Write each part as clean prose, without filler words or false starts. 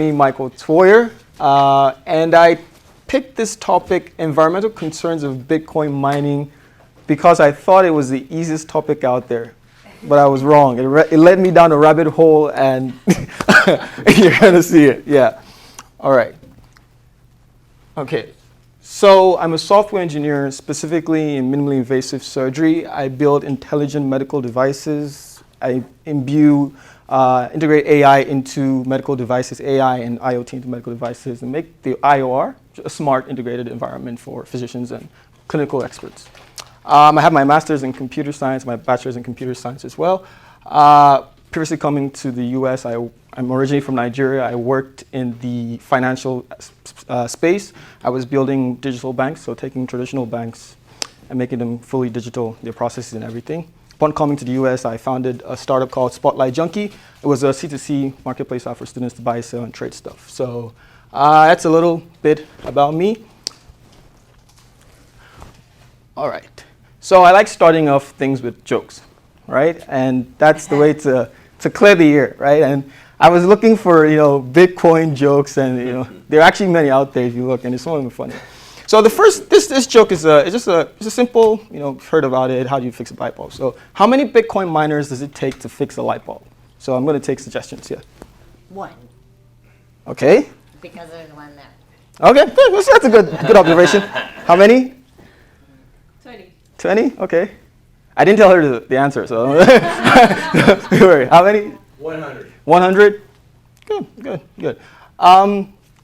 Me, Michael Tuoyo, and I picked this topic, environmental concerns of Bitcoin mining, because I thought it was the easiest topic out there, but I was wrong. It led me down a rabbit hole, and you're gonna see it. Yeah. All right. Okay. So I'm a software engineer, specifically in minimally invasive surgery. I build intelligent medical devices. I integrate AI into medical devices, AI and IoT into medical devices, and make the IOR a smart integrated environment for physicians and clinical experts. I have my master's in computer science, my bachelor's in computer science as well. Previously coming to the US, I'm originally from Nigeria. I worked in the financial space. I was building digital banks, so taking traditional banks and making them fully digital, their processes and everything. Upon coming to the US, I founded a startup called Spotlight Junkie. It was a C2C marketplace for students to buy, sell, and trade stuff. So that's a little bit about me. All right. So I like starting off things with jokes, right? And that's the way to clear the air, right? And I was looking for, Bitcoin jokes, and there are actually many out there if you look, and some of them are funny. So the first, this joke is just a simple, you've heard about it. How do you fix a light bulb? So how many Bitcoin miners does it take to fix a light bulb? So I'm going to take suggestions here. One. Okay. Because there's one there. Okay, good. That's a good observation. How many? 20. 20? Okay. I didn't tell her the answer, so don't worry. How many? 100. 100? Good.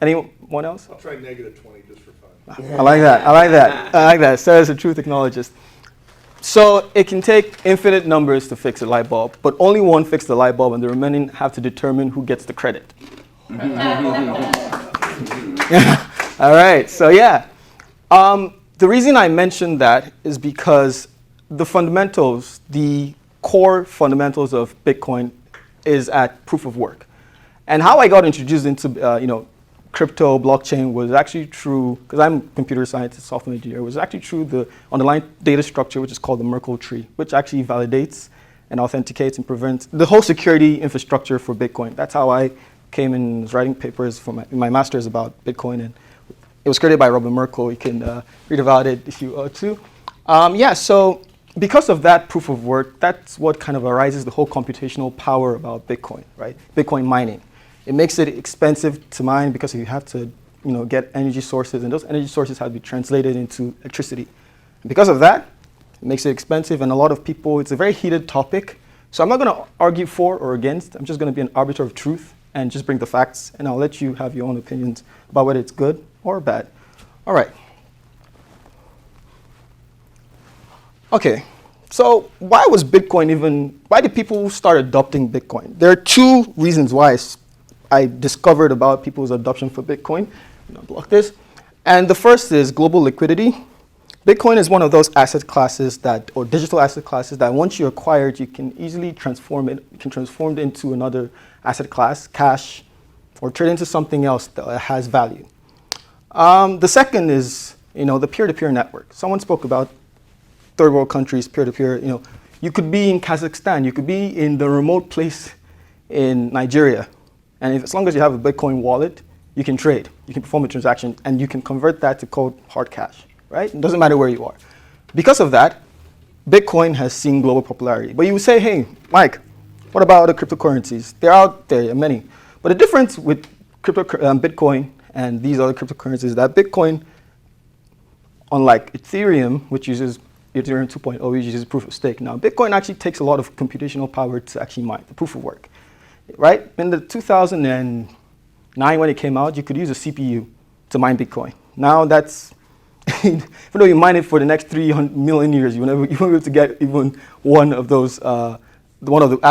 Anyone else? I'll try negative 20 just for fun. I like that. Says the truth acknowledges. So it can take infinite numbers to fix a light bulb, but only one fixed the light bulb, and the remaining have to determine who gets the credit. All right, so yeah. The reason I mentioned that is because the fundamentals, the core fundamentals of Bitcoin is at proof of work. And how I got introduced into crypto, blockchain was actually true, because I'm a computer scientist, software engineer, was actually true the underlying data structure, which is called the Merkle tree, which actually validates and authenticates and prevents the whole security infrastructure for Bitcoin. That's how I came and was writing papers for my master's about Bitcoin, and it was created by Robert Merkle. You can read about it if you want to. So because of that proof of work, that's what kind of arises the whole computational power about Bitcoin, right? Bitcoin mining. It makes it expensive to mine because you have to, get energy sources, and those energy sources have to be translated into electricity. And because of that, it makes it expensive, and a lot of people, it's a very heated topic. So I'm not going to argue for or against. I'm just going to be an arbiter of truth and just bring the facts, and I'll let you have your own opinions about whether it's good or bad. All right. Okay. So why did people start adopting Bitcoin? There are two reasons why I discovered about people's adoption for Bitcoin. I'll block this. And the first is global liquidity. Bitcoin is one of those asset classes or digital asset classes that once you acquire it, you can easily transform it. You can transform it into another asset class, cash, or trade into something else that has value. The second is, the peer-to-peer network. Someone spoke about third world countries, peer-to-peer. You could be in Kazakhstan, you could be in the remote place in Nigeria, and as long as you have a Bitcoin wallet, you can trade, you can perform a transaction, and you can convert that to cold hard cash, right? It doesn't matter where you are. Because of that, Bitcoin has seen global popularity. But you would say, hey, Mike, what about other cryptocurrencies? They're out there, many. But the difference with Bitcoin and these other cryptocurrencies is that Bitcoin, unlike Ethereum, which uses Ethereum 2.0, which uses proof of stake. Now, Bitcoin actually takes a lot of computational power to actually mine, the proof of work, right? In the 2009, when it came out, you could use a CPU to mine Bitcoin. Now that's, even though you mine it for the next 300 million years, you won't be able to get even one of those, add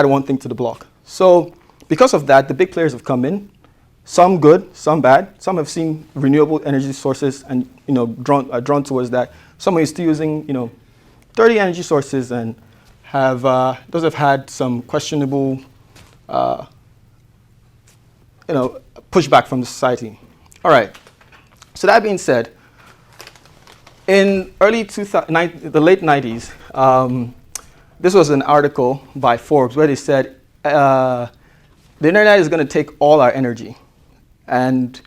one thing to the block. So because of that, the big players have come in, some good, some bad. Some have seen renewable energy sources and drawn towards that. Some are still using dirty energy sources and those have had some questionable pushback from the society. All right. So that being said, in the late 90s, this was an article by Forbes where they said the internet is going to take all our energy. And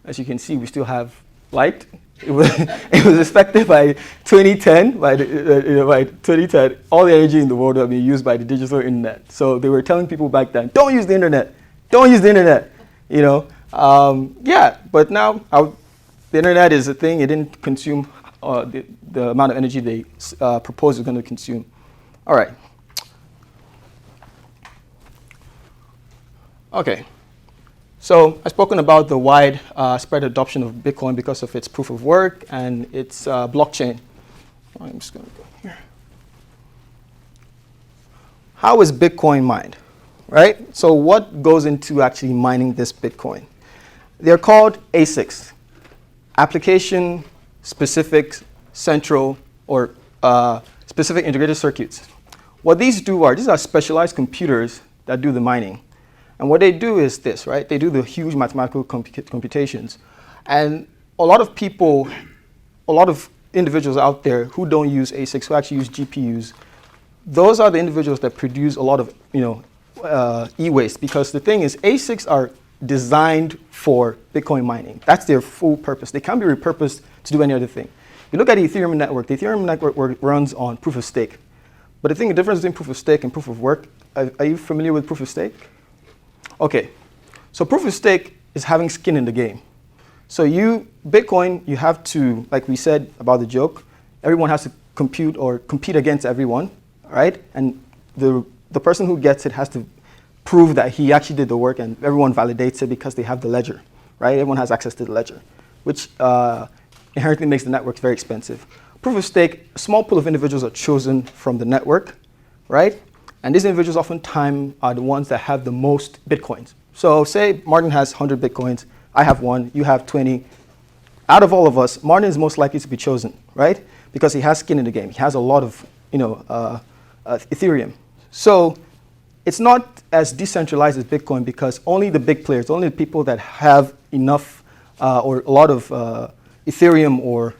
as you can see, we still have light. It was, it was expected by 2010, by 2010, all the energy in the world will be used by the digital internet. So they were telling people back then, don't use the internet, don't use the internet, you know. Yeah, but now the internet is a thing. It didn't consume the amount of energy they proposed it's going to consume. All right. Okay. So I've spoken about the wide spread adoption of Bitcoin because of its proof of work and its blockchain. I'm just going to go here. How is Bitcoin mined, right? So what goes into actually mining this Bitcoin? They're called ASICs, application specific central or specific integrated circuits. What these are specialized computers that do the mining. And what they do is this, right? They do the huge mathematical computations. And a lot of people, a lot of individuals out there who don't use ASICs, who actually use GPUs, those are the individuals that produce a lot of e-waste. Because the thing is, ASICs are designed for Bitcoin mining. That's their full purpose. They can't be repurposed to do any other thing. You look at the Ethereum network. The Ethereum network runs on proof of stake. But the difference between proof of stake and proof of work, are you familiar with proof of stake? Okay, so proof of stake is having skin in the game. So Bitcoin, you have to, like we said about the joke, everyone has to compete against everyone, right? And the person who gets it has to prove that he actually did the work, and everyone validates it because they have the ledger, right? Everyone has access to the ledger, which inherently makes the network very expensive. Proof of stake, a small pool of individuals are chosen from the network, right? And these individuals oftentimes are the ones that have the most Bitcoins. So say Martin has 100 Bitcoins, I have 1, you have 20. Out of all of us, Martin is most likely to be chosen, right? Because he has skin in the game. He has a lot of Ethereum. So it's not as decentralized as Bitcoin because only the big players, only the people that have enough or a lot of Ethereum or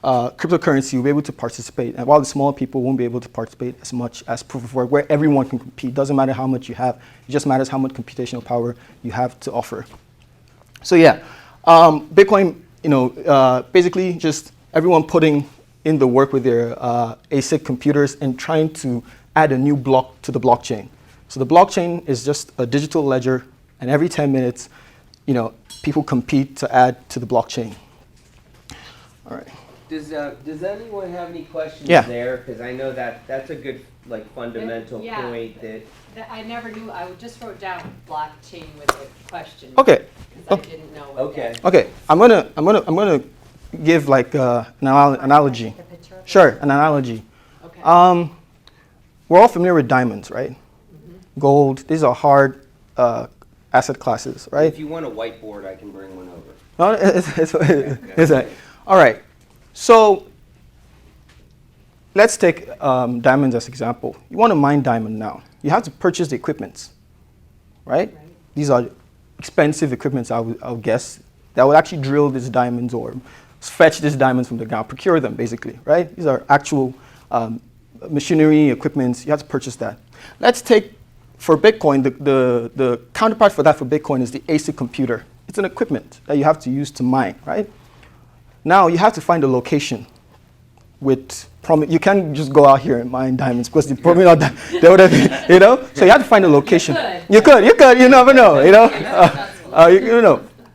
cryptocurrency will be able to participate, and while the small people won't be able to participate as much as proof of work, where everyone can compete. Doesn't matter how much you have, it just matters how much computational power you have to offer. So yeah, Bitcoin, basically just everyone putting in the work with their ASIC computers and trying to add a new block to the blockchain. So the blockchain is just a digital ledger, and every 10 minutes, people compete to add to the blockchain. All right. Does anyone have any questions there? Because I know that's a good fundamental point that I never knew. I just wrote down blockchain with a question. Okay. Because I didn't know. Okay. Okay. I'm gonna give like an analogy. Sure, an analogy. Okay. We're all familiar with diamonds, right? Mm-hmm. Gold. These are hard asset classes, right? if you want a whiteboard, I can bring one over. No, it's all right. So let's take diamonds as example. You want to mine diamond now. You have to purchase the equipment, right? These are expensive equipments, I would guess, that will actually drill these diamonds or fetch these diamonds from the ground, procure them basically, right? These are actual machinery, equipments. You have to purchase that. Let's take, for Bitcoin, the counterpart for that for Bitcoin is the ASIC computer. It's an equipment that you have to use to mine, right? Now you have to find a location with you can't just go out here and mine diamonds because they're probably not that, they would have, So you have to find a location. You could, you never know,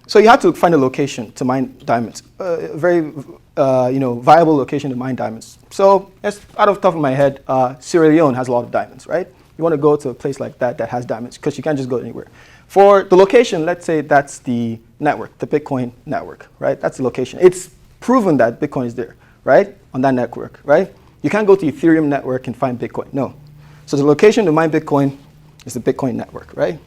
So you have to find a location to mine diamonds, a very, viable location to mine diamonds. So that's out of the top of my head, Sierra Leone has a lot of diamonds, right? You want to go to a place like that has diamonds because you can't just go anywhere. For the location, let's say that's the network, the Bitcoin network, right? That's the location. It's proven that Bitcoin is there, right? On that network, right? You can't go to Ethereum network and find Bitcoin, no. So the location to mine Bitcoin is the Bitcoin network, right?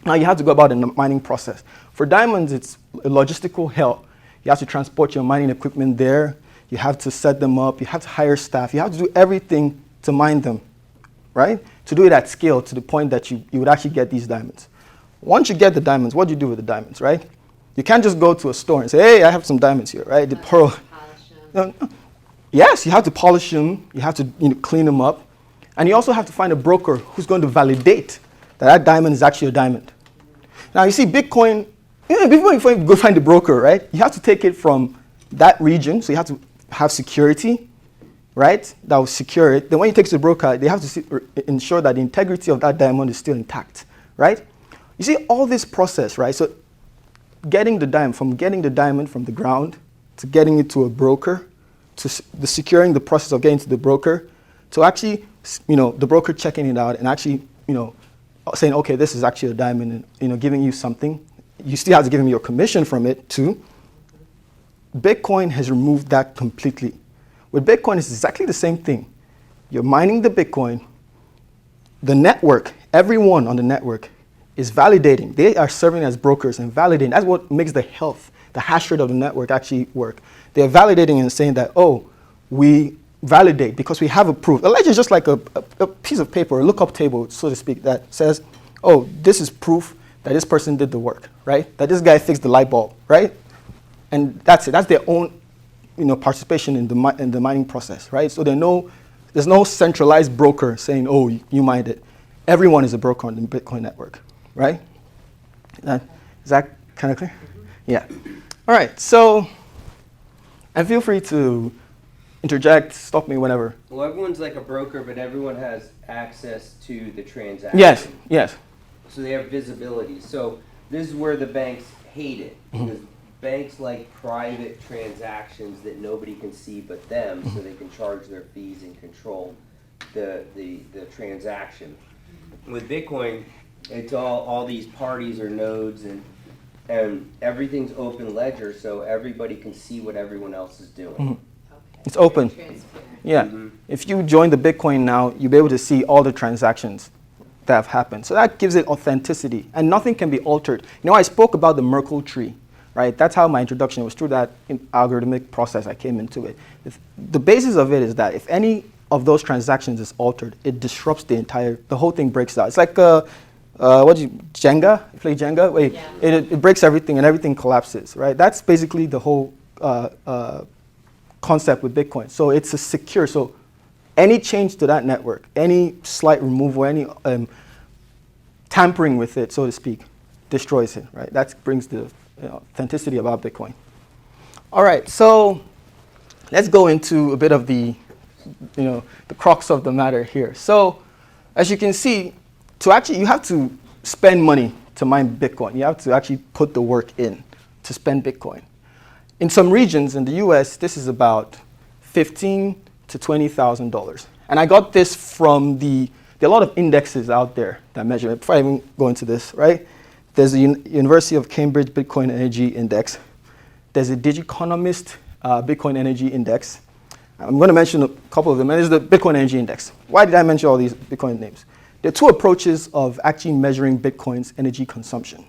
Now you have to go about the mining process. For diamonds, it's a logistical hell. You have to transport your mining equipment there. You have to set them up. You have to hire staff. You have to do everything to mine them, right? To do it at scale to the point that you would actually get these diamonds. Once you get the diamonds, what do you do with the diamonds, right? You can't just go to a store and say, hey, I have some diamonds here, right? The pearl. No. Yes, you have to polish them. You have to clean them up. And you also have to find a broker who's going to validate that diamond is actually a diamond. Now, you see, Bitcoin before you go find the broker, right? You have to take it from that region, so you have to have security, right? That will secure it. Then when you take it to the broker, they have to ensure that the integrity of that diamond is still intact, right? You see all this process, right? So getting the diamond from the ground to getting it to a broker, to the securing the process of getting to the broker, to actually, the broker checking it out and actually, saying, okay, this is actually a diamond, and giving you something. You still have to give him your commission from it too. Bitcoin has removed that completely. With Bitcoin, it's exactly the same thing. You're mining the Bitcoin. The network, everyone on the network is validating. They are serving as brokers and validating. That's what makes the hash rate of the network actually work. They're validating and saying that, oh, we validate because we have a proof. A ledger is just like a piece of paper, a lookup table, so to speak, that says, oh, this is proof that this person did the work, right? That this guy fixed the light bulb, right? And that's it. That's their own, participation in the mining process, right? So there's no centralized broker saying, oh, you mined it. Everyone is a broker on the Bitcoin network, right? Is that kind of clear? Yeah. All right. So, and feel free to interject, stop me whenever. Well, everyone's like a broker, but everyone has access to the transaction. Yes. So they have visibility. So this is where the banks hate it, because banks like private transactions that nobody can see but them, so they can charge their fees and control the transaction. With Bitcoin, it's all these parties or nodes, and everything's open ledger, so everybody can see what everyone else is doing. Okay. It's open. Transparent. Yeah. If you join the Bitcoin now, you'll be able to see all the transactions that have happened. So that gives it authenticity, and nothing can be altered. I spoke about the Merkle tree, right? That's how my introduction was, through that algorithmic process I came into it. The basis of it is that if any of those transactions is altered, it disrupts the whole thing breaks down. It's like Jenga? You play Jenga? Wait, Yeah. it breaks everything and everything collapses, right? That's basically the whole concept with Bitcoin. So it's a secure, so any change to that network, any slight removal, any tampering with it, so to speak, destroys it, right? That brings the authenticity about Bitcoin. All right, so let's go into a bit of the crux of the matter here. So as you can see, you have to spend money to mine Bitcoin. You have to actually put the work in to spend Bitcoin. In some regions in the US, this is about $15,000 to $20,000. And I got this from there are a lot of indexes out there that measure it. Before I even go into this, right? There's the University of Cambridge Bitcoin Energy Index. There's a Digiconomist Bitcoin Energy Index. I'm going to mention a couple of them. And there's the Bitcoin Energy Index. Why did I mention all these Bitcoin names? There are two approaches of actually measuring Bitcoin's energy consumption.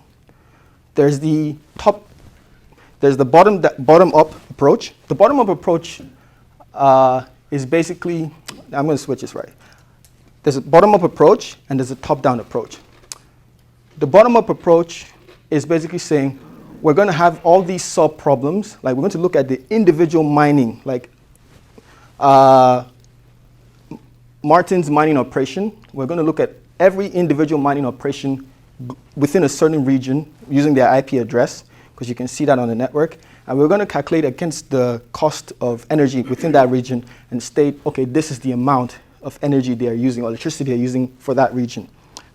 There's the bottom-up approach. The bottom-up approach is basically, I'm going to switch this right. There's a bottom-up approach and there's a top-down approach. The bottom-up approach is basically saying we're going to have all these sub-problems. Like we're going to look at the individual mining, like Martin's mining operation. We're going to look at every individual mining operation within a certain region using their IP address, because you can see that on the network. And we're going to calculate against the cost of energy within that region and state, okay, this is the amount of energy they are using, or electricity they're using for that region.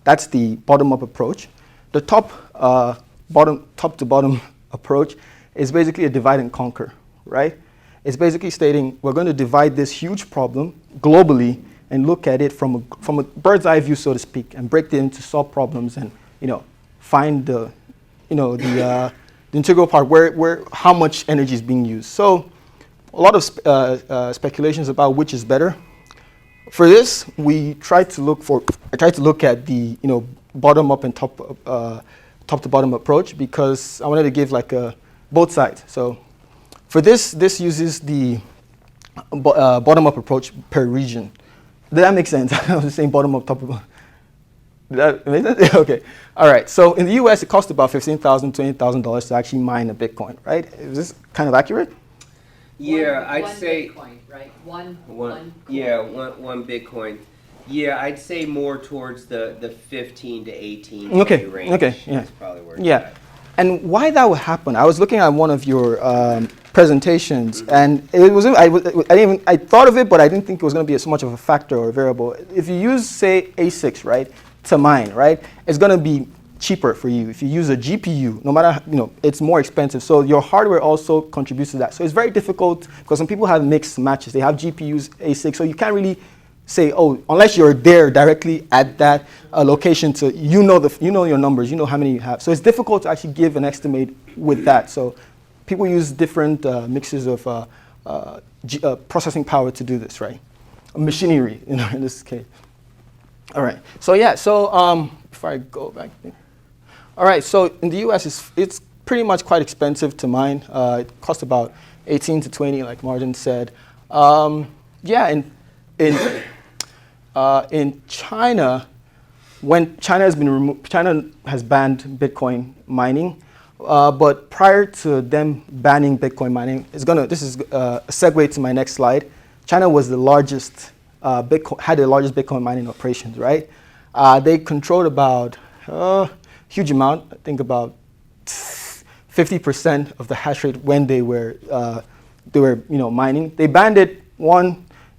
That's the bottom-up approach. The top-to-bottom approach is basically a divide and conquer, right? It's basically stating we're going to divide this huge problem globally and look at it from a bird's eye view, so to speak, and break it into sub-problems and find the integral part where how much energy is being used. So a lot of speculations about which is better. For this, I tried to look at the bottom up and top to bottom approach, because I wanted to give like both sides. So for this uses the bottom up approach per region. Did that make sense? I was saying bottom up, top up. Did that make sense? Okay. All right. So in the US, it costs about $15,000, $20,000 to actually mine a Bitcoin, right? Is this kind of accurate? Yeah, One I'd say Bitcoin, right? One Bitcoin. Yeah, I'd say more towards the 15 to 18 Okay. range. Okay. Yeah. Is probably where it's Yeah. at. And why that would happen, I was looking at one of your presentations, and it was I thought of it, but I didn't think it was going to be so much of a factor or a variable. If you use, say, ASICs, right, to mine, right, it's going to be cheaper for you. If you use a GPU, no matter, it's more expensive. So your hardware also contributes to that. So it's very difficult because some people have mixed matches. They have GPUs, ASICs, so you can't really say, oh, unless you're there directly at that location, to you know your numbers, you know how many you have. So it's difficult to actually give an estimate with that. So people use different mixes of processing power to do this, right? Machinery, in this case. All right. So yeah. So before I go back, all right. So in the U.S., it's pretty much quite expensive to mine. It costs about 18 to 20, like Martin said. Yeah. In China, when China has banned Bitcoin mining, but prior to them banning Bitcoin mining, this is a segue to my next slide. China was the largest had the largest Bitcoin mining operations, right? They controlled about a huge amount, I think about 50% of the hash rate when they were mining. They banned it.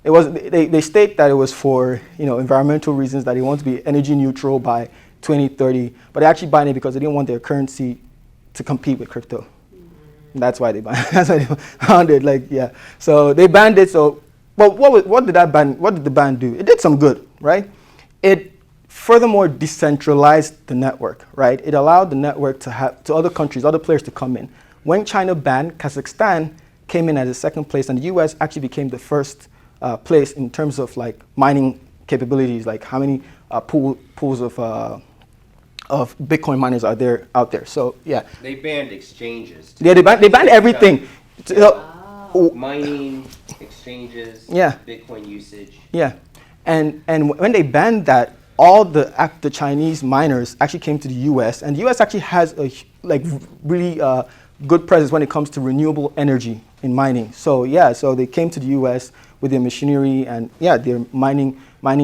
They state that it was for environmental reasons, that they want to be energy neutral by 2030, but they actually banned it because they didn't want their currency to compete with crypto. And that's why they banned it. That's why they banned it. So they banned it. So, but what did the ban do? It did some good, right? It furthermore decentralized the network, right? It allowed the network to other countries, other players to come in. When China banned, Kazakhstan came in as the second place, and the U.S. actually became the first place in terms of like mining capabilities, like how many pools of Bitcoin miners are there out there. So yeah. They banned exchanges. Yeah, they banned everything. Mining, exchanges, yeah. Bitcoin usage. Yeah, and when they banned that, all the Chinese miners actually came to the U.S. and the U.S. actually has a really good presence when it comes to renewable energy in mining. So yeah, so they came to the U.S. with their machinery, and yeah, they're mining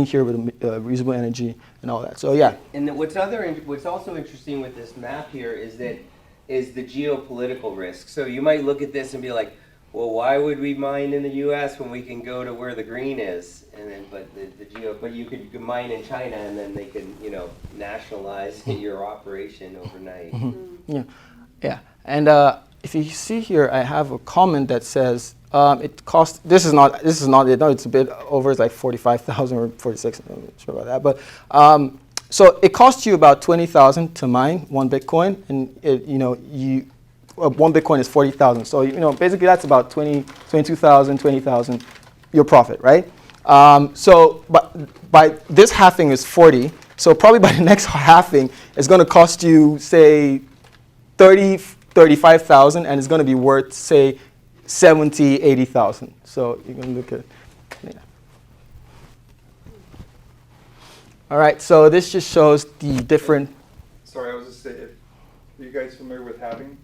here with reusable energy and all that. So yeah. And what's also interesting with this map here is the geopolitical risk. So you might look at this and be like, well, why would we mine in the U.S. when we can go to where the green is? And then, but you could mine in China, and then they can nationalize your operation overnight. Mm-hmm. Yeah. And if you see here, I have a comment that says it costs. This is not it. No, it's a bit over. It's like 45,000 or 46. I'm not sure about that. But so it costs you about 20,000 to mine one Bitcoin, and one Bitcoin is 40,000. So basically that's about 22,000, 20,000 your profit, right? So but by this halving is 40. So probably by the next halving, it's going to cost you say 35,000, and it's going to be worth say 70, 80,000. So you can look at, yeah. All right, so this just shows the different. Sorry, I was just saying, are you guys familiar with halving?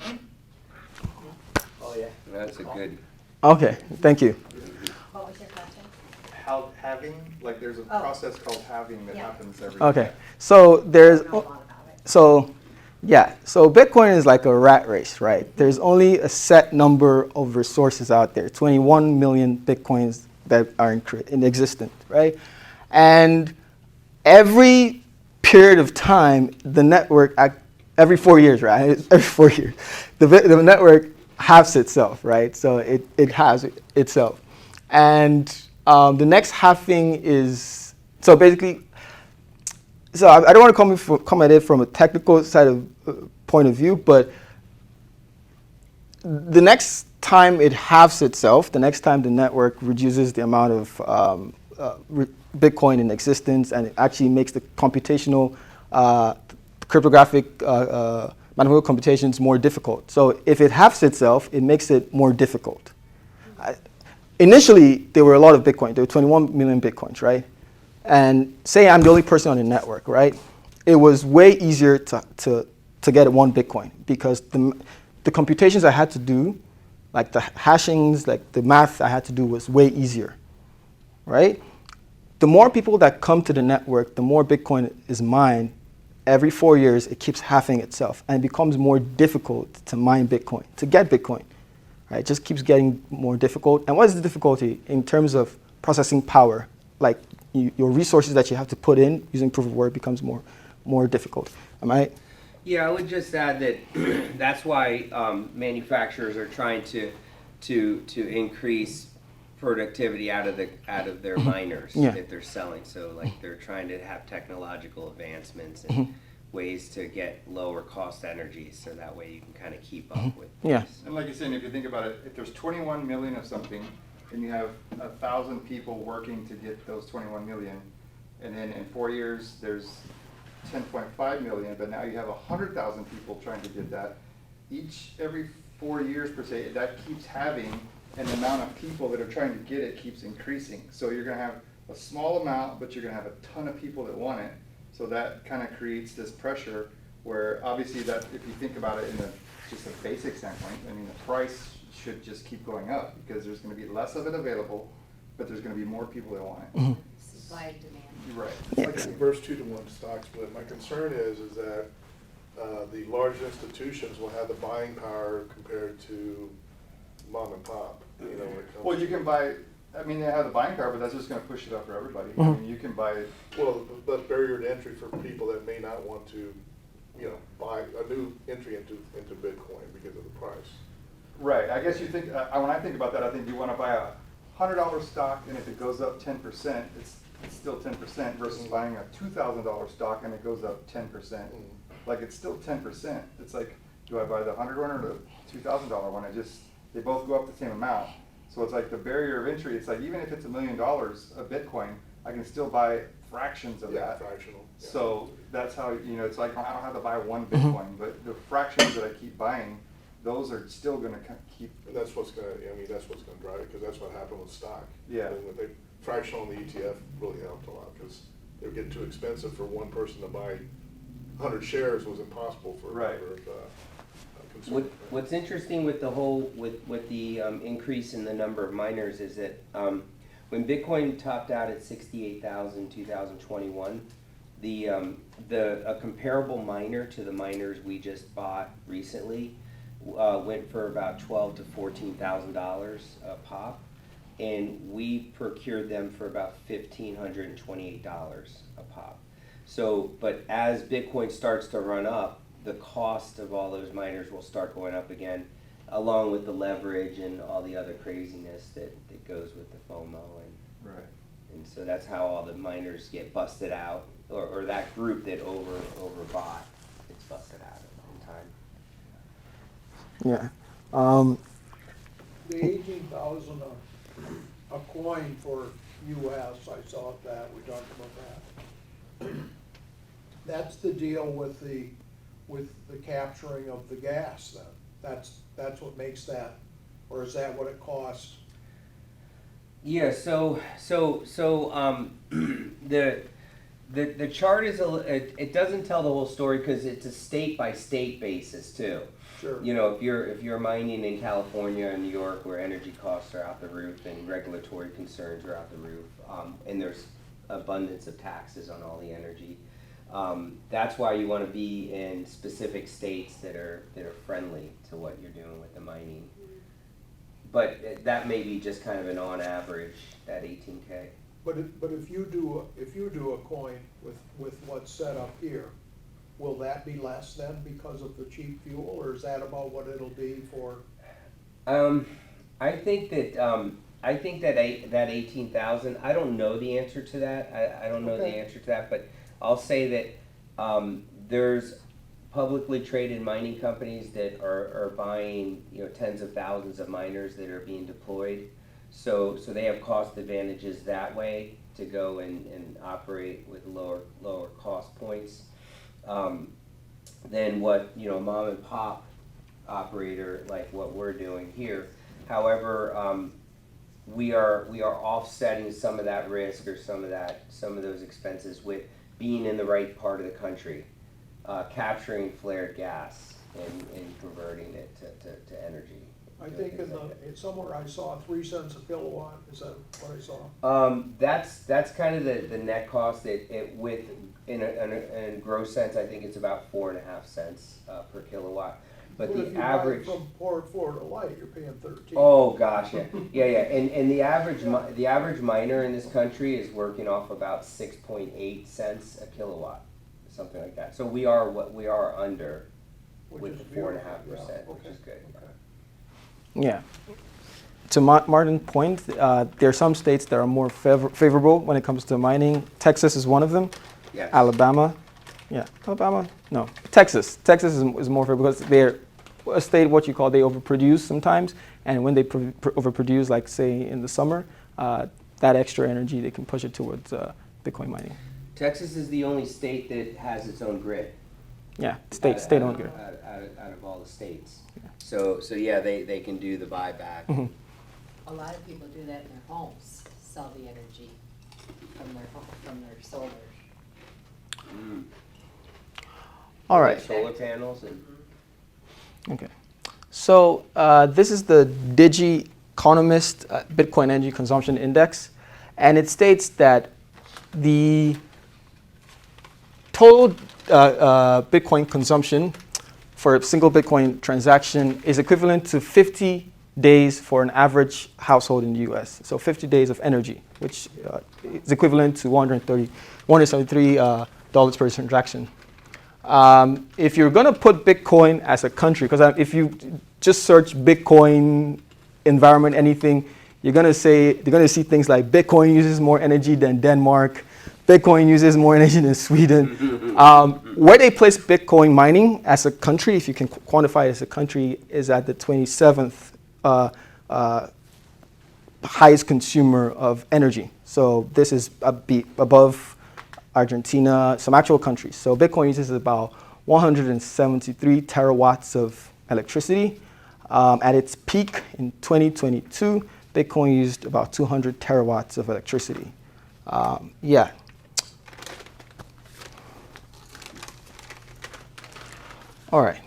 Oh yeah, that's a good. Okay, thank you. What was your question? Halving, like there's a process called halving that happens every Okay, so there's I don't know a lot about it. So Bitcoin is like a rat race, right? There's only a set number of resources out there, 21 million Bitcoins that are in existence, right? And every period of time, the network, every 4 years, right? Every 4 years, the network halves itself, right? So it halves itself. And the next halving is, so basically, so I don't want to come at it from a technical side of point of view, but the next time it halves itself, the next time the network reduces the amount of Bitcoin in existence, and it actually makes the computational, cryptographic mathematical computations more difficult. So if it halves itself, it makes it more difficult. Initially, there were a lot of Bitcoin. There were 21 million Bitcoins, right? And say I'm the only person on the network, right? It was way easier to get one Bitcoin because the computations I had to do, like the hashings, like the math I had to do was way easier, right? The more people that come to the network, the more Bitcoin is mined, every 4 years, it keeps halving itself, and it becomes more difficult to mine Bitcoin, to get Bitcoin. Right? It just keeps getting more difficult. And what is the difficulty in terms of processing power? Like your resources that you have to put in using proof of work becomes more difficult. Am I? Yeah, I would just add that that's why manufacturers are trying to increase productivity out of their miners Yeah. that they're selling. So like they're trying to have technological advancements and ways to get lower cost energy, so that way you can kind of keep up with. Yeah. this. And like you're saying, if you think about it, if there's 21 million of something, and you have 1,000 people working to get those 21 million, and then in 4 years, there's 10.5 million, but now you have 100,000 people trying to get that. Every 4 years per se, that keeps having, and the amount of people that are trying to get it keeps increasing. So you're gonna have a small amount, but you're gonna have a ton of people that want it. So that kind of creates this pressure where obviously that, if you think about it in just a basic standpoint, I mean, the price should just keep going up because there's gonna be less of it available, but there's gonna be more people that want it. Supply and demand. Right. It's like a reverse 2-to-1 stock split. My concern is that the large institutions will have the buying power compared to mom and pop, when it comes. Well, you can buy, I mean, they have the buying power, but that's just gonna push it up for everybody. I mean, you can buy, Well, but barrier to entry for people that may not want to, buy a new entry into Bitcoin because of the price. right, I guess you think, when I think about that, I think you wanna buy a $100 stock, and if it goes up 10%, it's still 10% versus buying a $2,000 stock and it goes up 10%. Like, it's still 10%. It's like, do I buy the $100 one or the $2,000 one? They both go up the same amount. So it's like the barrier of entry, it's like, even if it's $1 million of Bitcoin, I can still buy fractions of Yeah, that. fractional. Yeah. So that's how, it's like, I don't have to buy one Bitcoin, but the fractions that I keep buying, those are still gonna keep, And that's what's gonna drive it, because that's what happened with stock. Yeah. And when fractional in the ETF really helped a lot, because they were getting too expensive for one person to buy 100 shares was impossible for Right. consumers. What's interesting with the with the increase in the number of miners is that when Bitcoin topped out at 68,000 2021, a comparable miner to the miners we just bought recently went for about $12,000 to $14,000 a pop, and we procured them for about $1,528 a pop. So, but as Bitcoin starts to run up, the cost of all those miners will start going up again, along with the leverage and all the other craziness that goes with the FOMO. And so that's how all the miners get busted out, or that group that overbought gets busted out in time. Yeah. The 18,000 a coin for US, I saw that, we talked about that. That's the deal with the capturing of the gas then? That's what makes that, or is that what it costs? Yeah, so the chart is it doesn't tell the whole story because it's a state by state basis too. Sure. If you're mining in California and New York where energy costs are out the roof and regulatory concerns are out the roof, and there's abundance of taxes on all the energy, that's why you want to be in specific states that are friendly to what you're doing with the mining. But that may be just kind of an on average, that 18K. But if you do a coin with what's set up here, will that be less then because of the cheap fuel, or is that about what it'll be for? I think that 18,000. I don't know the answer to that. I don't know the answer to that, but I'll say that there's publicly traded mining companies that are buying tens of thousands of miners that are being deployed. So they have cost advantages that way to go and operate with lower cost points than what mom and pop operator like what we're doing here. However, we are offsetting some of that risk or some of those expenses with being in the right part of the country, capturing flared gas and converting it to energy. I think somewhere I saw 3 cents a kilowatt. Is that what I saw? That's kind of the net cost. With in gross sense, I think it's about 4.5 cents per kilowatt. But If the you buy it average, from Florida Light, you're paying 13. oh gosh, yeah, and the average miner in this country is working off about 6.8 cents a kilowatt, something like that. So we are under Which with is the beautiful, 4.5%, yeah, which okay, is good. okay. Yeah. To Martin's point, there are some states that are more favorable when it comes to mining. Texas is one of them. Yes. Alabama. Yeah. Alabama? No. Texas. Texas is more favorable because they're a state, what you call, they overproduce sometimes. And when they overproduce, like say in the summer, that extra energy, they can push it towards Bitcoin mining. Texas is the only state that has its own grid. Yeah. State-owned grid. Out of all the states. So yeah, they can do the buyback. Mm-hmm. A lot of people do that in their homes, sell the energy from their solar. Mm. All right. Solar panels and. Okay. So this is the Digi Economist Bitcoin Energy Consumption Index, and it states that the total Bitcoin consumption for a single Bitcoin transaction is equivalent to 50 days for an average household in the US. So 50 days of energy, which is equivalent to $173 per transaction. If you're going to put Bitcoin as a country, because if you just search Bitcoin environment, anything, you're going to see things like Bitcoin uses more energy than Denmark, Bitcoin uses more energy than Sweden. Where they place Bitcoin mining as a country, if you can quantify it as a country, is at the 27th highest consumer of energy. So this is above Argentina, some actual countries. So Bitcoin uses about 173 terawatts of electricity. At its peak in 2022, Bitcoin used about 200 terawatts of electricity. Yeah. All right.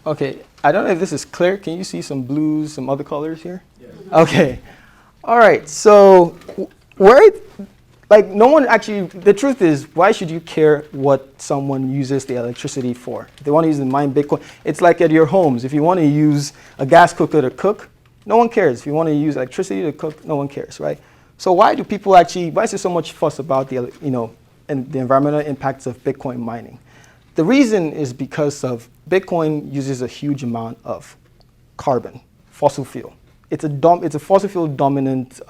Okay, I don't know if this is clear. Can you see some blues, some other colors here? Yes. Okay. All right, so no one actually, the truth is, why should you care what someone uses the electricity for? If they want to use it to mine Bitcoin, it's like at your homes. If you want to use a gas cooker to cook, no one cares. If you want to use electricity to cook, no one cares, right? So why is there so much fuss about the environmental impacts of Bitcoin mining? The reason is because of Bitcoin uses a huge amount of carbon, fossil fuel. It's a fossil fuel dominant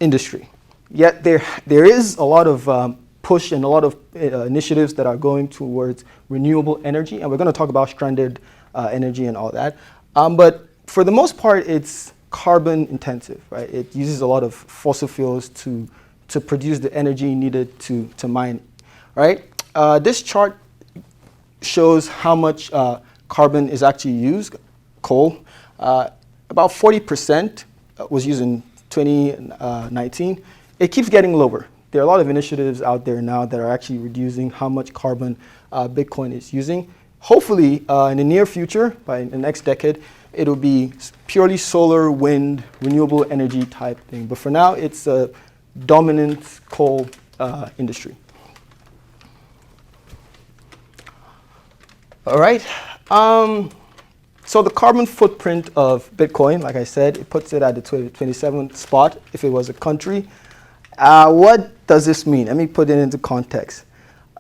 industry. Yet there is a lot of push and a lot of initiatives that are going towards renewable energy, and we're going to talk about stranded energy and all that. But for the most part, it's carbon intensive, right? It uses a lot of fossil fuels to produce the energy needed to mine, right? This chart shows how much carbon is actually used, coal. About 40% was used in 2019. It keeps getting lower. There are a lot of initiatives out there now that are actually reducing how much carbon Bitcoin is using. Hopefully, in the near future, by the next decade, it'll be purely solar, wind, renewable energy type thing. But for now, it's a dominant coal industry. All right. So the carbon footprint of Bitcoin, like I said, it puts it at the 27th spot if it was a country. What does this mean? Let me put it into context.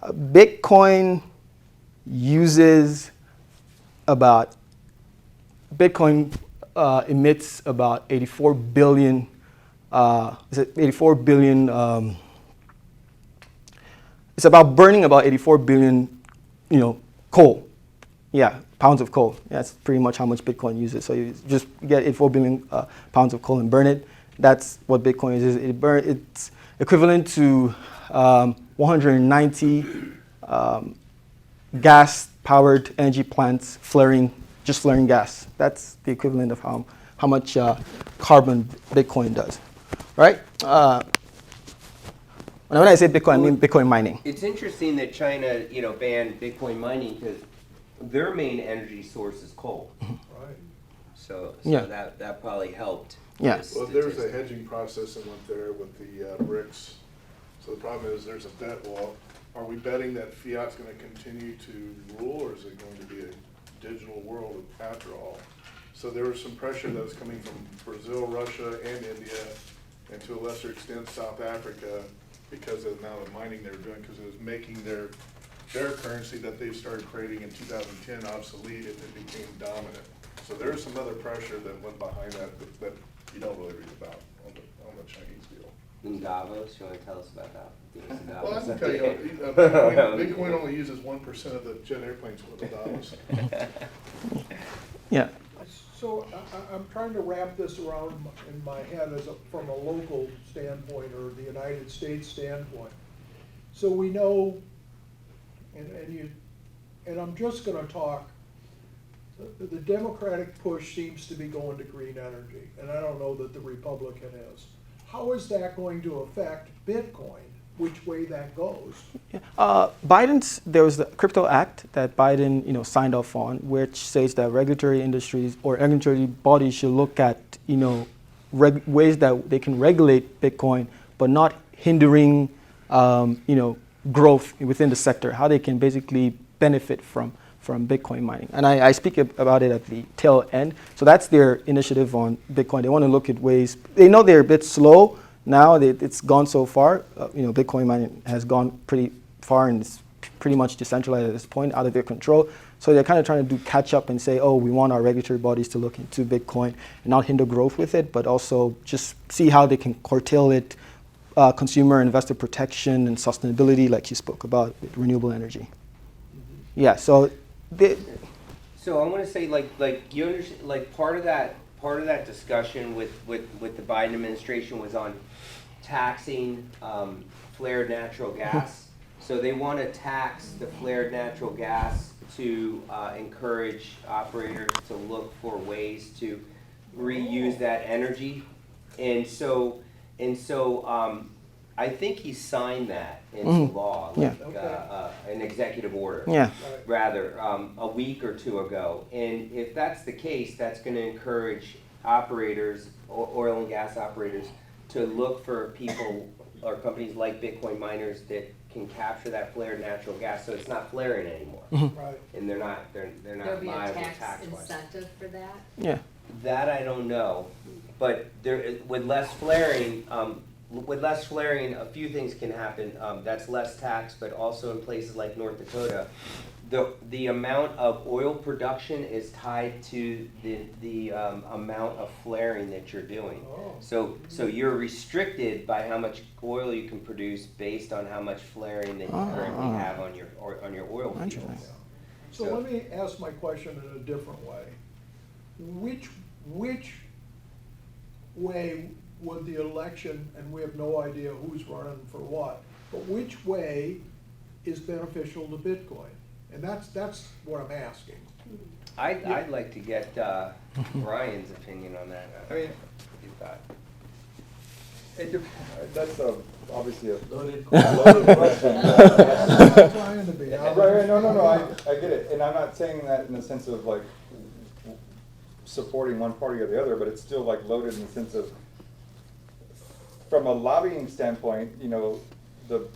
Bitcoin emits about 84 billion. It's about burning about 84 billion, coal. Yeah, pounds of coal. That's pretty much how much Bitcoin uses. So you just get 84 billion pounds of coal and burn it. That's what Bitcoin is. It's equivalent to 190 gas-powered energy plants flaring gas. That's the equivalent of how much carbon Bitcoin does, right? When I say Bitcoin, I mean Bitcoin mining. It's interesting that China, banned Bitcoin mining because their main energy source is coal. Right. So Yeah. that probably helped. Yeah. this Well, there's a statistic. hedging process that went there with the BRICS So the problem is, there's a bet, well, are we betting that fiat's gonna continue to rule, or is it going to be a digital world after all? So there was some pressure that was coming from Brazil, Russia, and India, and to a lesser extent, South Africa, because of the amount of mining they were doing, because it was making their currency that they started creating in 2010 obsolete if it became dominant. So there's some other pressure that went behind that you don't really read about on the Chinese deal. In Davos, you want to tell us about that? Give us a Well, I Davos can tell you, update. Bitcoin only uses 1% of the jet airplanes for the Davos. Yeah. So I'm trying to wrap this around in my head from a local standpoint or the United States standpoint. So we know, and I'm just gonna talk, the Democratic push seems to be going to green energy, and I don't know that the Republican is. How is that going to affect Bitcoin? Which way that goes? There was the Crypto Act that Biden, signed off on, which says that regulatory industries or regulatory bodies should look at, ways that they can regulate Bitcoin, but not hindering, growth within the sector. How they can basically benefit from Bitcoin mining. And I speak about it at the tail end. So that's their initiative on Bitcoin. They want to look at ways. They know they're a bit slow. Now it's gone so far, Bitcoin mining has gone pretty far and it's pretty much decentralized at this point, out of their control. So they're kind of trying to do catch up and say, oh, we want our regulatory bodies to look into Bitcoin and not hinder growth with it, but also just see how they can curtail it, consumer and investor protection and sustainability, like you spoke about with renewable energy. Yeah, so So I want to say, you understand, part of that discussion with the Biden administration was on taxing flared natural gas. So they want to tax the flared natural gas to encourage operators to look for ways to reuse that energy. And so I think he signed that into law, like an executive order. Yeah. Rather, a week or two ago. And if that's the case, that's going to encourage operators, oil and gas operators, to look for people or companies like Bitcoin miners that can capture that flared natural gas, so it's not flaring anymore. Right. And they're not There'll be a liable tax tax-wise. incentive for that? Yeah. That I don't know, but with less flaring, a few things can happen. That's less tax, but also in places like North Dakota, the amount of oil production is tied to the amount of flaring that you're doing. Oh. So you're restricted by how much oil you can produce based on how much flaring that you currently have on your oil Interesting. fields. So let me ask my question in a different way. Which way would the election, and we have no idea who's running for what, but which way is beneficial to Bitcoin? And that's what I'm asking. I'd like to get Brian's opinion on that. I mean, You thought. That's obviously a Loaded. loaded question. I'm trying to be. Right, no, I get it, and I'm not saying that in the sense of like supporting one party or the other, but it's still like loaded in the sense of, from a lobbying standpoint, the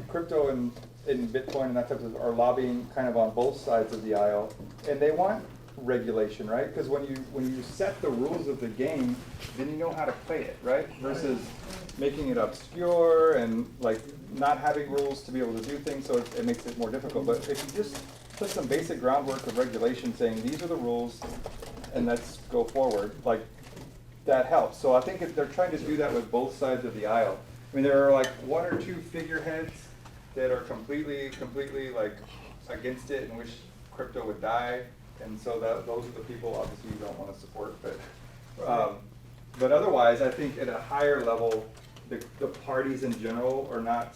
crypto and Bitcoin and that type of are lobbying kind of on both sides of the aisle, and they want regulation, right? Because when you set the rules of the game, then you know how to play it, right? Versus making it obscure and like not having rules to be able to do things, so it makes it more difficult. But if you just put some basic groundwork of regulation saying these are the rules and let's go forward, like that helps. So I think if they're trying to do that with both sides of the aisle. I mean, there are like one or two figureheads that are completely like against it and wish crypto would die. And so those are the people obviously you don't want to support, but otherwise I think at a higher level, the parties in general are not,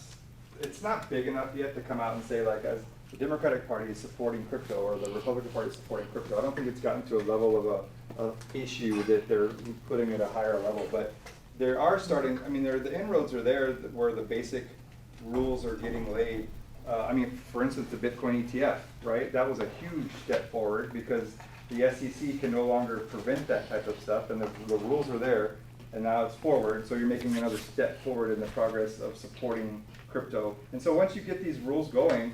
it's not big enough yet to come out and say like, as the Democratic Party is supporting crypto or the Republican Party is supporting crypto. I don't think it's gotten to a level of issue that they're putting at a higher level, but there are starting, I mean, the inroads are there where the basic rules are getting laid. I mean, for instance, the Bitcoin ETF, right? That was a huge step forward because the SEC can no longer prevent that type of stuff, and the rules are there. and now it's forward, so you're making another step forward in the progress of supporting crypto. And so once you get these rules going,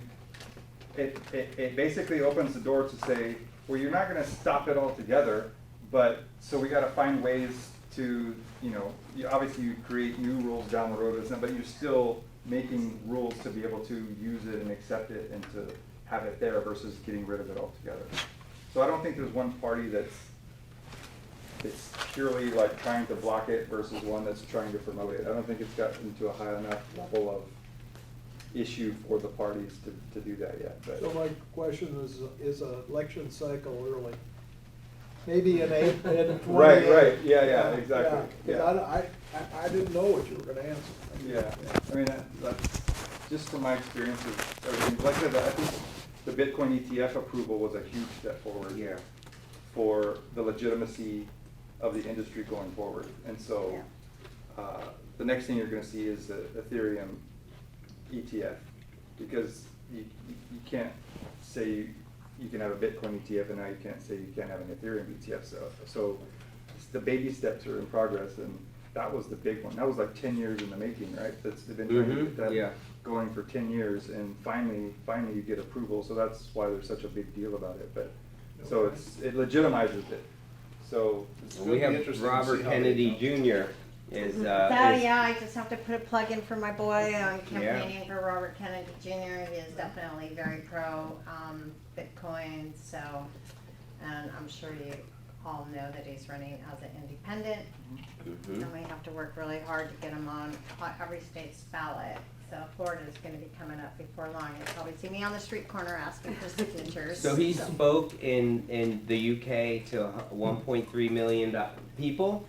it basically opens the door to say, well, you're not gonna stop it altogether, but, so we gotta find ways to, obviously you create new rules down the road, but you're still making rules to be able to use it and accept it and to have it there versus getting rid of it altogether. So I don't think there's one party that's purely like trying to block it versus one that's trying to promote it. I don't think it's gotten to a high enough level of issue for the parties to do that yet. But So my question is an election cycle early? Maybe in 20. right, yeah, exactly. Yeah, 'cause I didn't know what you were gonna answer. Yeah, I mean, that's just from my experience of everything. Like I said, I think the Bitcoin ETF approval was a huge step forward Yeah. for the legitimacy of the industry going forward. And so, the next thing you're gonna see is the Ethereum ETF, because you can't say you can have a Bitcoin ETF and now you can't say you can't have an Ethereum ETF. So the baby steps are in progress, and that was the big one. That was like 10 years in the making, right? They've been trying to get that going for 10 years, and finally you get approval. So that's why there's such a big deal about it. But so it legitimizes it. So It's We gonna be have interesting to Robert see how they Kennedy come. Jr. is, Yeah, I just have to put a plug in for my boy. I'm campaigning for Robert Kennedy Jr. He is definitely very pro Bitcoin, so, and I'm sure you all know that he's running as an independent. And we have to work really hard to get him on every state's ballot. So Florida's gonna be coming up before long. You'll probably see me on the street corner asking for signatures. So he spoke in the UK to 1.3 million people,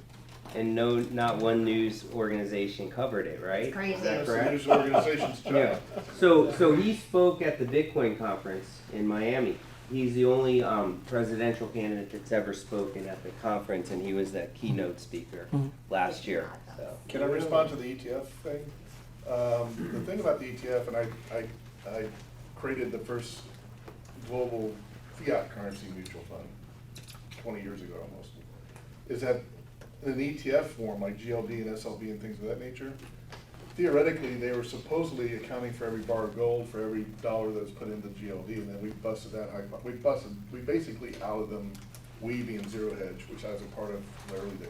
and not one news organization covered it, right? It's crazy. That's the correct? news organization's job. Yeah. So he spoke at the Bitcoin conference in Miami. He's the only presidential candidate that's ever spoken at the conference, and he was the keynote speaker last year. So. Can I respond to the ETF thing? The thing about the ETF, and I created the first global fiat currency mutual fund 20 years ago almost, is that in an ETF form, like GLD and SLB and things of that nature, theoretically, they were supposedly accounting for every bar of gold for every dollar that was put into GLD, and then we busted that we basically outed them weaving zero hedge, which I was a part of in the early days.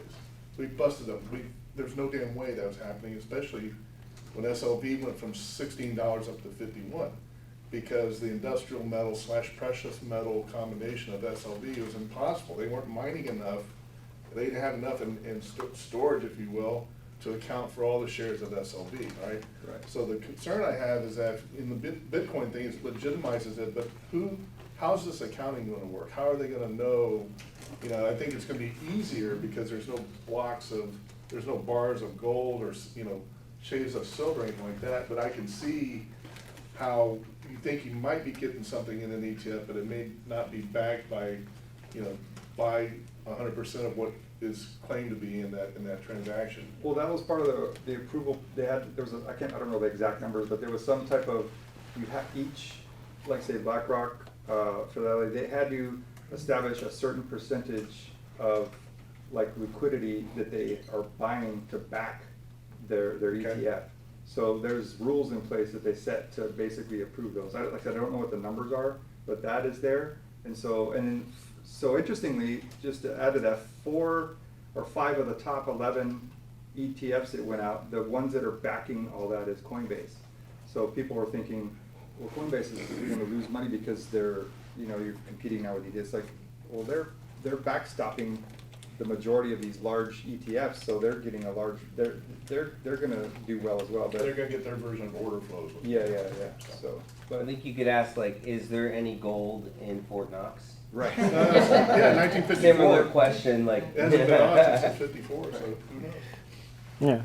We busted them. There's no damn way that was happening, especially when SLV went from $16 up to 51, because the industrial metal / precious metal combination of SLV was impossible. They weren't mining enough. They didn't have enough in storage, if you will, to account for all the shares of SLV, right? Right. So the concern I have is that in the Bitcoin thing, it legitimizes it, but how's this accounting gonna work? How are they gonna know? I think it's gonna be easier because there's no there's no bars of gold or, shades of silver or anything like that, but I can see how you think you might be getting something in an ETF, but it may not be backed by, by 100% of what is claimed to be in that transaction. well, that was part of the approval. They had, I don't know the exact numbers, but there was some type of, you have each, like say BlackRock, Fidelity, they had to establish a certain percentage of like liquidity that they are buying to back their ETF. So there's rules in place that they set to basically approve those. Like I said, I don't know what the numbers are, but that is there. And so interestingly, just to add to that, 4 or 5 of the top 11 ETFs that went out, the ones that are backing all that is Coinbase. So people were thinking, well, Coinbase is going to lose money because you're competing now with ETFs. Like, well, they're backstopping the majority of these large ETFs, so they're getting they're going to do well as well. But They're gonna get their version of order flows. yeah. So, I think you could ask, is there any gold in Fort Knox? right. Yeah, 1954. Similar question, It hasn't been on since '54, so who knows? Yeah.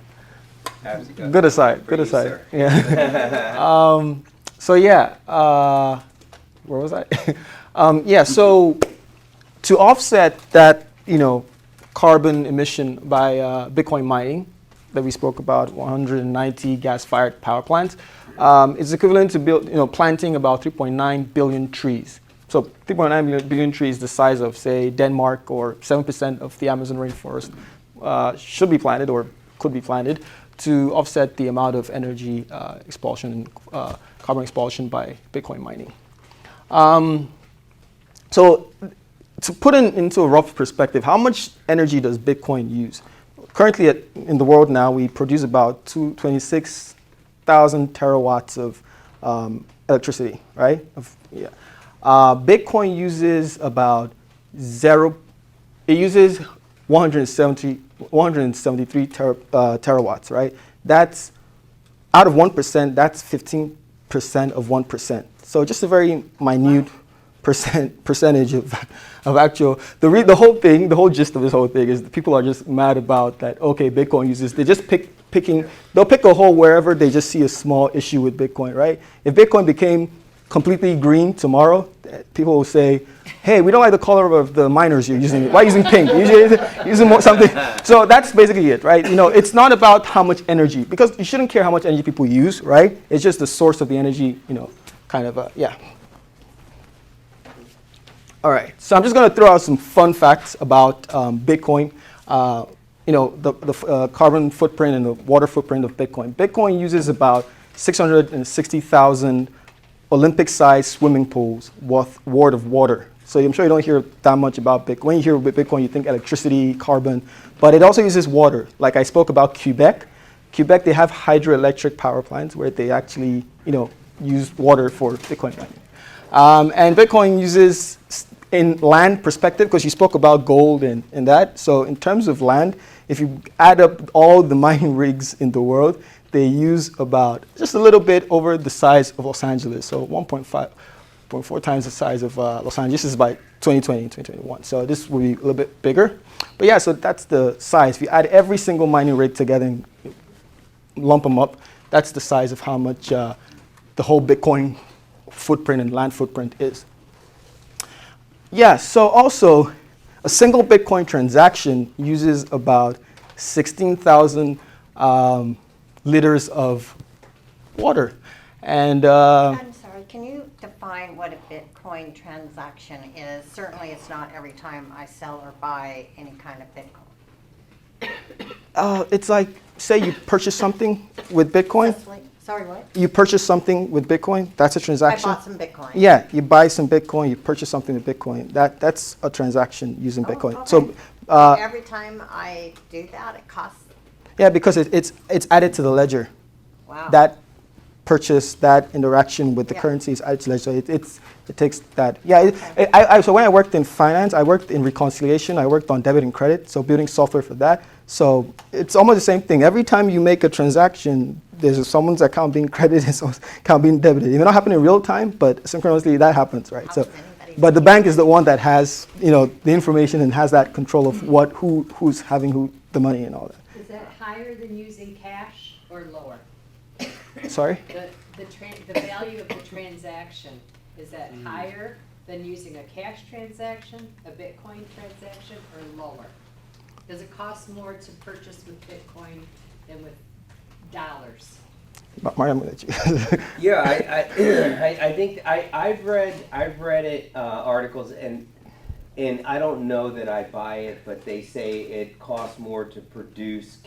Absolutely got Good aside. for Good you, aside. sir. Yeah. So yeah. Where was I? Yeah. So to offset that, carbon emission by Bitcoin mining that we spoke about, 190 gas-fired power plants, is equivalent to planting about 3.9 billion trees. So 3.9 billion trees, the size of, say, Denmark or 7% of the Amazon rainforest. should be planted or could be planted to offset the amount of energy expulsion, carbon expulsion by Bitcoin mining. So to put into a rough perspective, how much energy does Bitcoin use? Currently in the world now, we produce about 26,000 terawatts of electricity, right? Bitcoin uses about it uses 173 terawatts, right? That's out of 1%, that's 15% of 1%. So just a very minute percentage of actual, the whole thing, the whole gist of this whole thing is that people are just mad about that, okay, Bitcoin uses, they just they'll pick a hole wherever they just see a small issue with Bitcoin, right? If Bitcoin became completely green tomorrow, people will say, hey, we don't like the color of the miners you're using. Why using pink? Using more something. So that's basically it, right? It's not about how much energy, because you shouldn't care how much energy people use, right? It's just the source of the energy, kind of, yeah. All right, so I'm just going to throw out some fun facts about Bitcoin. The carbon footprint and the water footprint of Bitcoin. Bitcoin uses about 660,000 Olympic-sized swimming pools worth of water. So I'm sure you don't hear that much about Bitcoin. When you hear Bitcoin, you think electricity, carbon, but it also uses water. Like I spoke about Quebec. Quebec, they have hydroelectric power plants where they actually, use water for Bitcoin mining. And Bitcoin uses, in land perspective, because you spoke about gold and that, so in terms of land, if you add up all the mining rigs in the world, they use about just a little bit over the size of Los Angeles, so 1.4 times the size of Los Angeles. This is by 2020, 2021, so this will be a little bit bigger. But yeah, so that's the size. If you add every single mining rig together and lump them up, that's the size of how much the whole Bitcoin footprint and land footprint is. Yeah, so also a single Bitcoin transaction uses about 16,000 liters of water. And I'm sorry, can you define what a Bitcoin transaction is? Certainly it's not every time I sell or buy any kind of Bitcoin. it's like, say you purchase something with Bitcoin. Sorry, what? You purchase something with Bitcoin, that's a transaction. I bought some Bitcoin. Yeah, you buy some Bitcoin, you purchase something with Bitcoin. That's a transaction using Bitcoin. Okay. So Every time I do that, it costs, yeah, because it's added to the ledger. wow. That purchase, that interaction with the Yeah. currency is added to the ledger. So it takes that. Yeah, so when I worked in finance, I worked in reconciliation, I worked on debit and credit, so building software for that. So it's almost the same thing. Every time you make a transaction, there's someone's account being credited and someone's account being debited. It may not happen in real time, but synchronously that happens, right? So, but the bank is the one that has, the information and has that control of who's having the money and all that. Is that higher than using cash or lower? Sorry? The value of the transaction, is that higher than using a cash transaction, a Bitcoin transaction, or lower? Does it cost more to purchase with Bitcoin than with dollars? Mario, I'm gonna let you. Yeah, I think I've read it articles and I don't know that I buy it, but they say it costs more to produce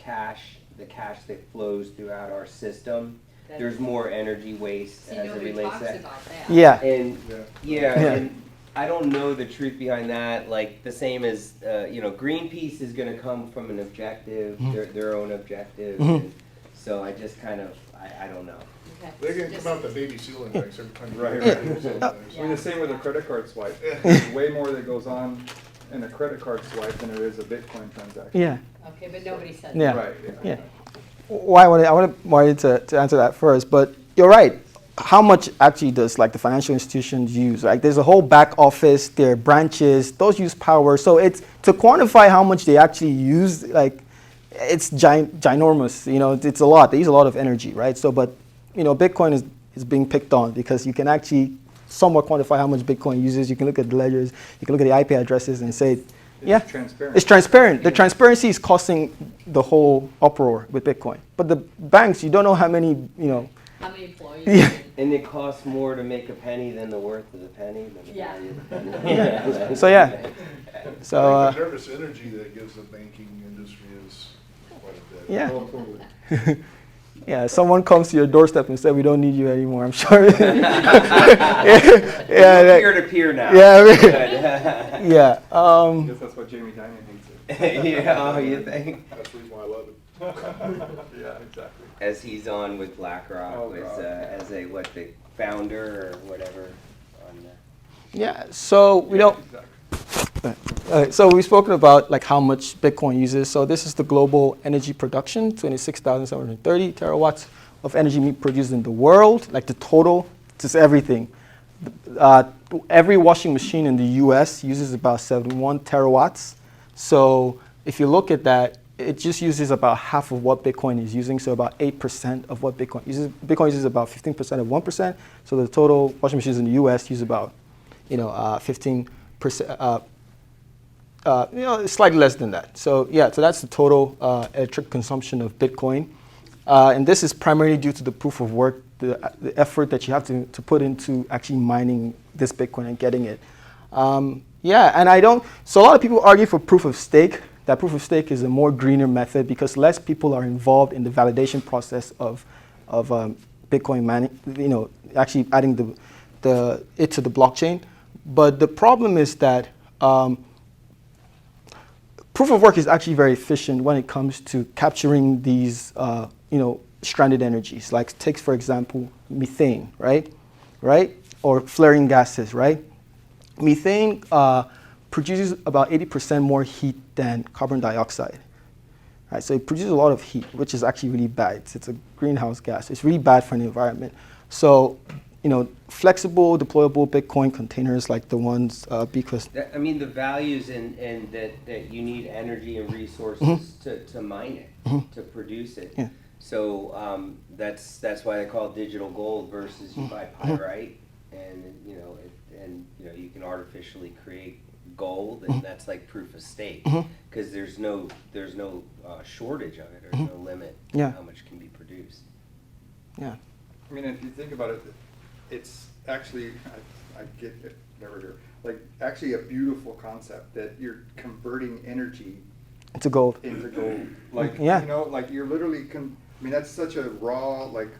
the cash that flows throughout our system. There's more energy waste See, as it nobody relates talks to that. about that. Yeah. And Yeah. and I don't know the truth behind that. Like the same as Greenpeace is going to come from an objective, their own objective. And so I just kind of I don't know. Okay. They can come out the baby seal index every time. Right, you right. do something. I mean, the same with a credit card swipe. There's way more that goes on in a credit card swipe than it is a Bitcoin transaction. Yeah. Okay, but nobody said Yeah. that. Right, Yeah. Well, I wanted to answer that first, but you're right. How much actually does the financial institutions use? There's a whole back office, there are branches, those use power. So it's to quantify how much they actually use, it's ginormous. It's a lot. They use a lot of energy, right? So, but Bitcoin is being picked on because you can actually somewhat quantify how much Bitcoin uses. You can look at the ledgers, you can look at the IP addresses and say, yeah, transparent. it's transparent. The transparency is causing the whole uproar with Bitcoin. But the banks, you don't know how many, How many employees? Yeah. And it costs more to make a penny than the worth of the penny. Than the Yeah. value of the penny. So yeah. So I think the nervous energy that gives the banking industry is quite a bit. yeah. Oh, totally. Yeah, someone comes to your doorstep and said, "We don't need you anymore." I'm sure. Peer to peer now. Yeah, I mean- Good. yeah. I guess that's why Jamie Dimon hates it. Yeah, oh, you think? That's the reason why I love it. Yeah, exactly. As he's on with BlackRock, Oh, as, God. as a, what, the founder or whatever on Yeah. So we don't. Exactly. So we've spoken about like how much Bitcoin uses. So this is the global energy production, 26,730 terawatts of energy being produced in the world, like the total, just everything. Every washing machine in the US uses about 71 terawatts. So if you look at that, it just uses about half of what Bitcoin is using, so about 8% of what Bitcoin uses. Bitcoin uses about 15% of 1%, so the total washing machines in the US use about 15%, slightly less than that. So yeah, so that's the total electric consumption of Bitcoin. And this is primarily due to the proof of work, the effort that you have to put into actually mining this Bitcoin and getting it. So a lot of people argue for proof of stake. That proof of stake is a more greener method because less people are involved in the validation process of Bitcoin mining, actually adding it to the blockchain. But the problem is that proof of work is actually very efficient when it comes to capturing these, stranded energies. Like take, for example, methane, right? Or flaring gases, right? Methane produces about 80% more heat than carbon dioxide. Right? So it produces a lot of heat, which is actually really bad. It's a greenhouse gas. It's really bad for the environment. So, flexible, deployable Bitcoin containers like the ones because I mean, the values in that you need energy and resources to mine it, to produce it. Yeah. So that's why they call it digital gold versus you buy pyrite, and you can artificially create gold, and that's like proof of stake because there's no shortage of it. There's no limit to how much can be produced. Yeah. I mean, if you think about it, it's actually, I get it, never here, like actually a beautiful concept that you're converting energy It's a gold. into gold. Like, Yeah. like you're literally, I mean, that's such a raw, like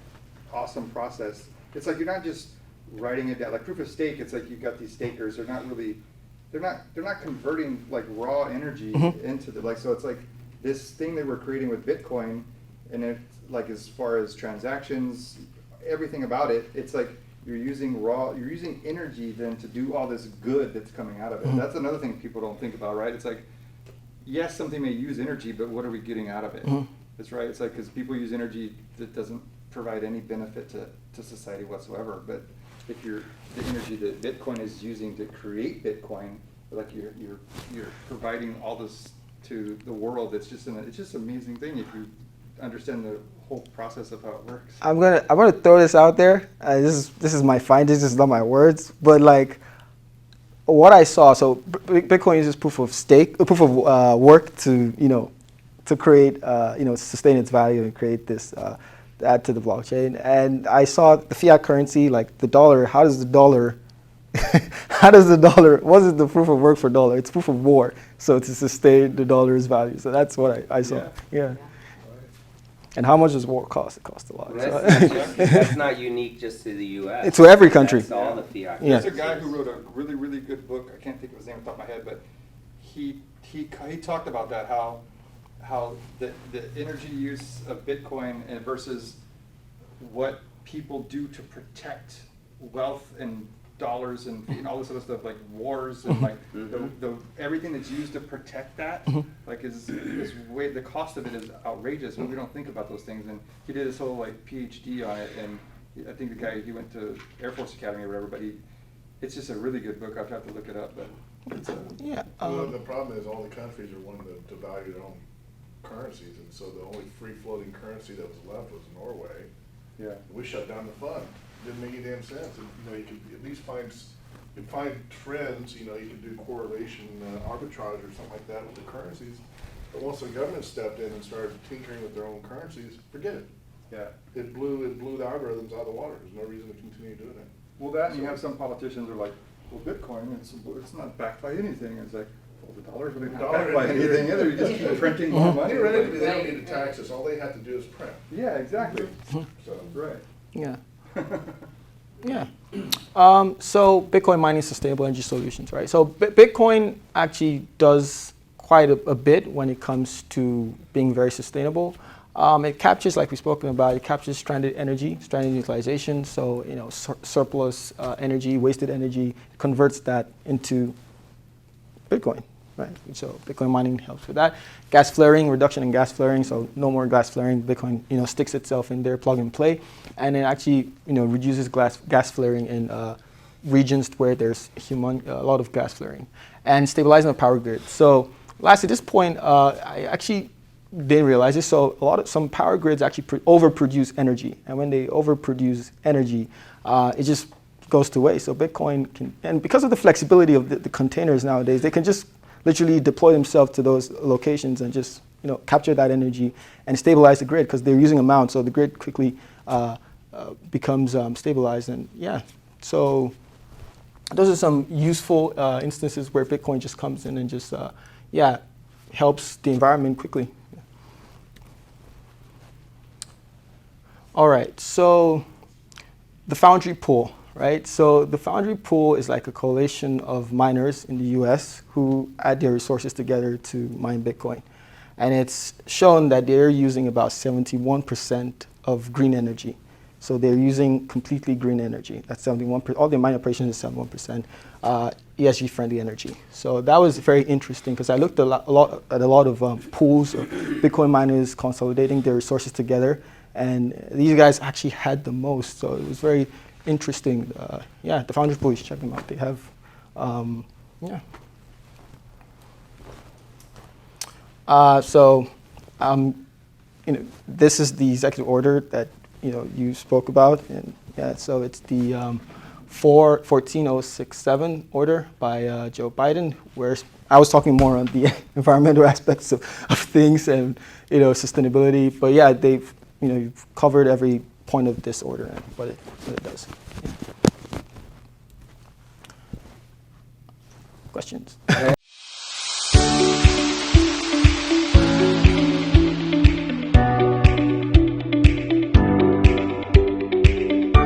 awesome process. It's like you're not just writing it down, like proof of stake, it's like you've got these stakers, they're not really, they're not converting like raw energy into the, like, so it's like this thing that we're creating with Bitcoin, and it's like as far as transactions, everything about it, it's like you're using energy then to do all this good that's coming out of it. That's another thing people don't think about, right? It's like, yes, something may use energy, but what are we getting out of it? That's right. It's like, because people use energy that doesn't provide any benefit to society whatsoever. But if the energy that Bitcoin is using to create Bitcoin, like you're providing all this to the world, it's just an amazing thing if you understand the whole process of how it works. I'm gonna throw this out there. This is my findings. This is not my words, but like what I saw. So Bitcoin uses proof of work to create sustain its value and create this add to the blockchain. And I saw the fiat currency, like the dollar. How does the dollar? What is the proof of work for dollar? It's proof of war. So to sustain the dollar's value. So that's what I saw. Yeah. And how much does war cost? It costs a lot. Well, So- that's not unique just to the U.S. It's to every country. That's all the fiat. Yeah. There's a guy who wrote a really, really good book. I can't think of his name off the top of my head, but he talked about that, how the energy use of Bitcoin and versus what people do to protect wealth and dollars and all this other stuff, like wars and like the everything that's used to protect that, like is way, the cost of it is outrageous, and we don't think about those things. And he did his whole like PhD on it, and I think the guy, he went to Air Force Academy or whatever, but it's just a really good book. I'd have to look it up, but it's a, Yeah. Well, the problem is all the countries are wanting to value their own currencies, and so the only free-floating currency that was left was Norway. yeah. We shut down the fund. Didn't make any damn sense. And, you could at least find trends. You could do correlation arbitrage or something like that with the currencies. But once the government stepped in and started tinkering with their own currencies, forget it. Yeah. It blew the algorithms out of the water. There's no reason to continue doing it. Well, that, and you have some politicians who are like, well, Bitcoin, it's not backed by anything. It's like, Well, the dollar's really not Dollar backed by didn't- anything either, you're just keep printing more money. Theoretically, they don't Right. need to tax us, all they have to do is print, Yeah, exactly, so. right. Yeah. Yeah. So Bitcoin mining sustainable energy solutions, right? So Bitcoin actually does quite a bit when it comes to being very sustainable. It captures, like we've spoken about, it captures stranded energy, stranded utilization. So, surplus energy, wasted energy, converts that into Bitcoin, right? So Bitcoin mining helps with that. Gas flaring, reduction in gas flaring, so no more gas flaring. Bitcoin, sticks itself in there, plug and play, and it actually, reduces gas flaring in regions where there's a lot of gas flaring, and stabilizing the power grid. So lastly, at this point, I actually didn't realize this. So some power grids actually overproduce energy, and when they overproduce energy, it just goes to waste. So Bitcoin can, and because of the flexibility of the containers nowadays, they can just literally deploy themselves to those locations and just capture that energy and stabilize the grid because they're using amount, so the grid quickly becomes stabilized. And yeah, so those are some useful instances where Bitcoin just comes in and just helps the environment quickly. All right, so the Foundry pool, right? So the Foundry pool is like a coalition of miners in the US who add their resources together to mine Bitcoin. And it's shown that they're using about 71% of green energy. So they're using completely green energy. That's 71%. All their mine operations is 71% ESG-friendly energy. So that was very interesting because I looked at a lot of pools of Bitcoin miners consolidating their resources together, and these guys actually had the most. So it was very interesting. The Foundry pool, you should check them out. They have, this is the executive order that you spoke about, and so it's the 14067 order by Joe Biden, where I was talking more on the environmental aspects of things and sustainability. But yeah, they've you've covered every point of this order and what it does. Yeah. Questions?